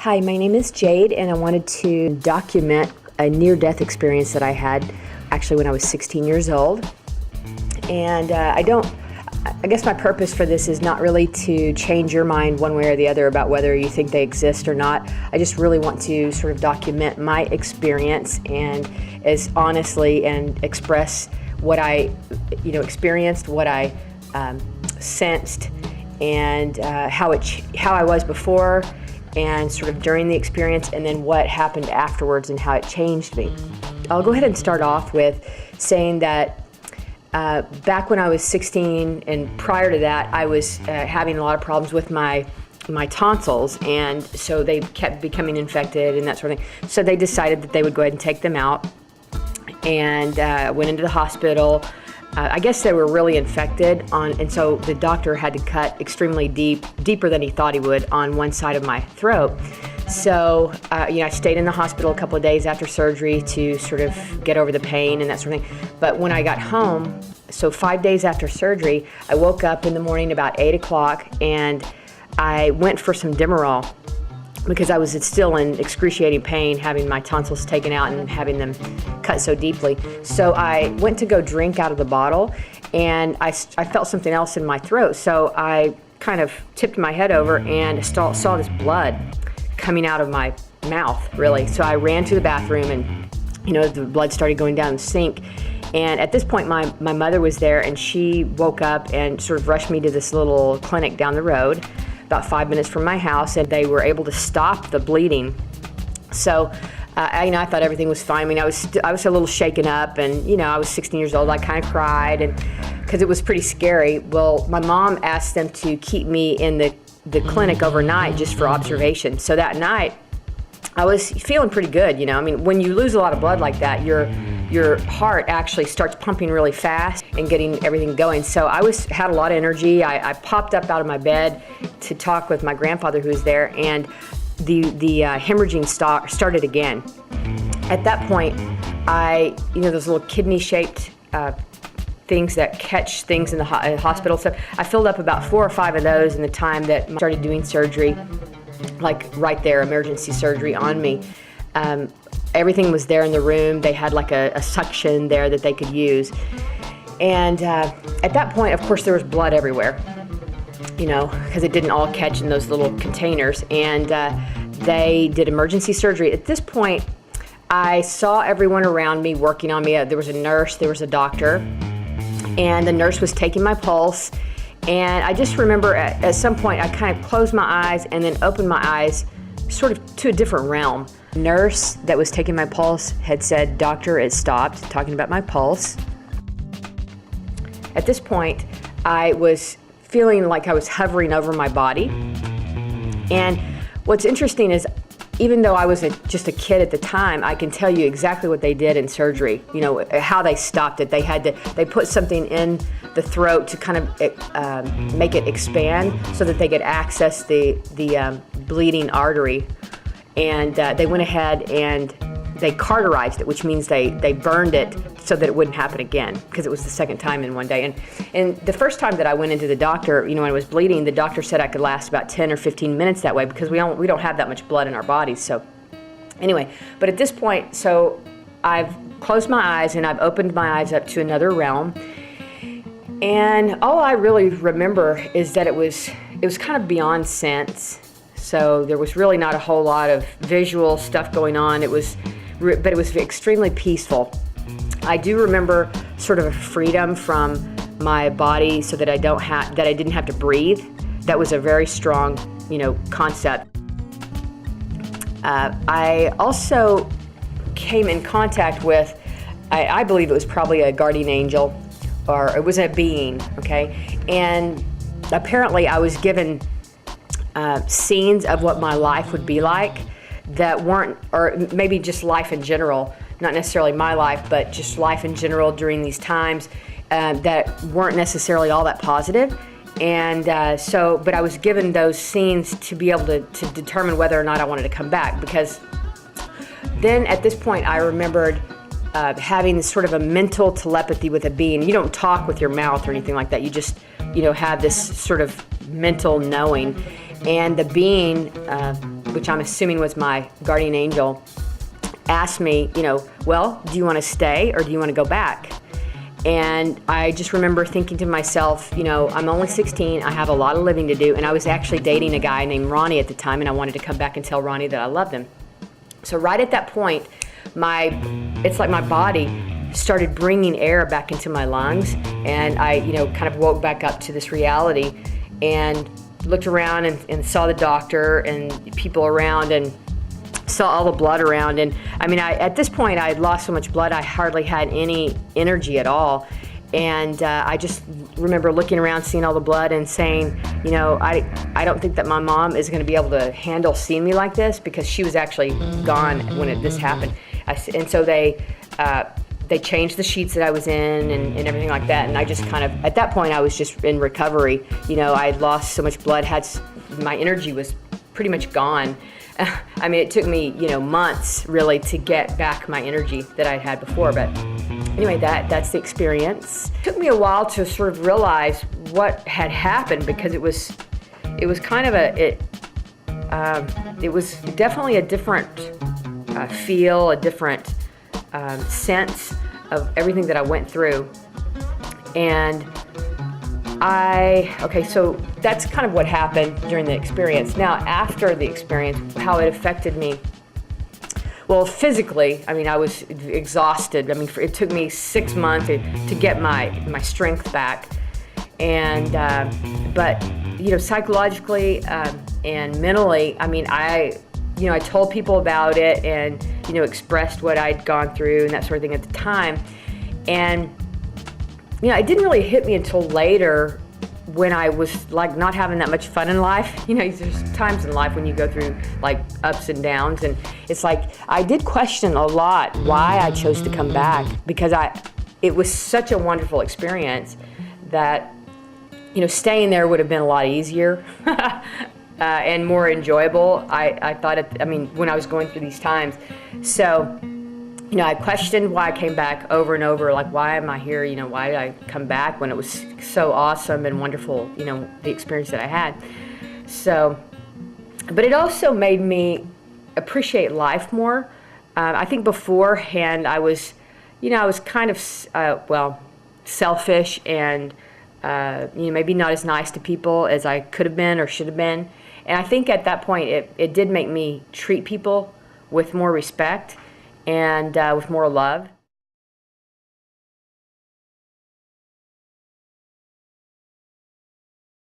Hi, my name is Jade, and I wanted to document a near-death experience that I had actually when I was 16 years old. And I guess my purpose for this is not really to change your mind one way or the other about whether you think they exist or not. I just really want to sort of document my experience and as honestly and express what I experienced, what I sensed, and how I was before and sort of during the experience, and then what happened afterwards and how it changed me. I'll go ahead and start off with saying that back when I was 16 and prior to that, I was having a lot of problems with my tonsils, and so they kept becoming infected and that sort of thing. So they decided that they would go ahead and take them out, and went into the hospital. I guess they were really infected and so the doctor had to cut extremely deeper than he thought he would on one side of my throat. So, I stayed in the hospital a couple of days after surgery to sort of get over the pain and that sort of thing. But when I got home, so 5 days after surgery, I woke up in the morning about 8 o'clock and I went for some Demerol because I was still in excruciating pain having my tonsils taken out and having them cut so deeply. So I went to go drink out of the bottle, and I felt something else in my throat. So I kind of tipped my head over and saw this blood coming out of my mouth, really. So I ran to the bathroom, and the blood started going down the sink. And at this point, my mother was there, and she woke up and sort of rushed me to this little clinic down the road, about 5 minutes from my house, and they were able to stop the bleeding. So, I thought everything was fine. I mean, I was a little shaken up, and I was 16 years old. I kind of cried, and because it was pretty scary. Well, my mom asked them to keep me in the clinic overnight just for observation. So that night, I was feeling pretty good. I mean, when you lose a lot of blood like that, your heart actually starts pumping really fast and getting everything going. So I had a lot of energy. I popped up out of my bed to talk with my grandfather who was there, and the hemorrhaging started again. At that point, those little kidney-shaped things that catch things in the hospital. So I filled up about 4 or 5 of those in the time that I started doing surgery, like right there, emergency surgery on me. Everything was there in the room. They had like a suction there that they could use. And at that point, of course, there was blood everywhere, because it didn't all catch in those little containers. And they did emergency surgery. At this point, I saw everyone around me working on me. There was a nurse, there was a doctor, and the nurse was taking my pulse. And I just remember at some point, I kind of closed my eyes and then opened my eyes sort of to a different realm. The nurse that was taking my pulse had said, "Doctor, it stopped," talking about my pulse. At this point, I was feeling like I was hovering over my body. And what's interesting is, even though I was just a kid at the time, I can tell you exactly what they did in surgery, how they stopped it. They put something in the throat to kind of make it expand so that they could access the bleeding artery. And they went ahead and they cauterized it, which means they burned it so that it wouldn't happen again, because it was the second time in one day. And the first time that I went into the doctor, when I was bleeding, the doctor said I could last about 10 or 15 minutes that way, because we don't have that much blood in our bodies. So anyway, but at this point, so I've closed my eyes and I've opened my eyes up to another realm. And all I really remember is that it was kind of beyond sense. So there was really not a whole lot of visual stuff going on. But it was extremely peaceful. I do remember sort of a freedom from my body, so that I didn't have to breathe. That was a very strong, concept. I also came in contact with, I believe it was probably a guardian angel, or it was a being, okay? And apparently I was given scenes of what my life would be like that weren't, or maybe just life in general, not necessarily my life, but just life in general during these times that weren't necessarily all that positive. And but I was given those scenes to be able to determine whether or not I wanted to come back, because then at this point I remembered having this sort of a mental telepathy with a being. You don't talk with your mouth or anything like that. You just, have this sort of mental knowing. And the being which I'm assuming was my guardian angel, asked me, well, do you want to stay or do you want to go back? And I just remember thinking to myself, I'm only 16, I have a lot of living to do, and I was actually dating a guy named Ronnie at the time, and I wanted to come back and tell Ronnie that I loved him. So right at that point, it's like my body started bringing air back into my lungs, and I, kind of woke back up to this reality and looked around and saw the doctor and people around and saw all the blood around. And at this point I had lost so much blood I hardly had any energy at all. And I just remember looking around, seeing all the blood and saying, I don't think that my mom is going to be able to handle seeing me like this, because she was actually gone when this happened. And so they changed the sheets that I was in and everything like that. And I just kind of, at that point, I was just in recovery. I had lost so much blood, my energy was pretty much gone. It took me, months really to get back my energy that I'd had before. But anyway, that's the experience. It took me a while to sort of realize what had happened, because it was kind of it was definitely a different feel, a different sense of everything that I went through. And so that's kind of what happened during the experience. Now, after the experience, how it affected me. Well, physically, I was exhausted. It took me 6 months to get my strength back. And, but, psychologically and mentally, I told people about it and, expressed what I'd gone through and that sort of thing at the time. And, it didn't really hit me until later, when I was like not having that much fun in life. There's times in life when you go through like ups and downs, and it's like I did question a lot why I chose to come back, because it was such a wonderful experience that, staying there would have been a lot easier and more enjoyable. I thought when I was going through these times. So, I questioned why I came back over and over, like, why am I here? Why did I come back when it was so awesome and wonderful, the experience that I had. So, but it also made me appreciate life more. I think beforehand I was kind of, selfish and, maybe not as nice to people as I could have been or should have been. And I think at that point it did make me treat people with more respect and with more love.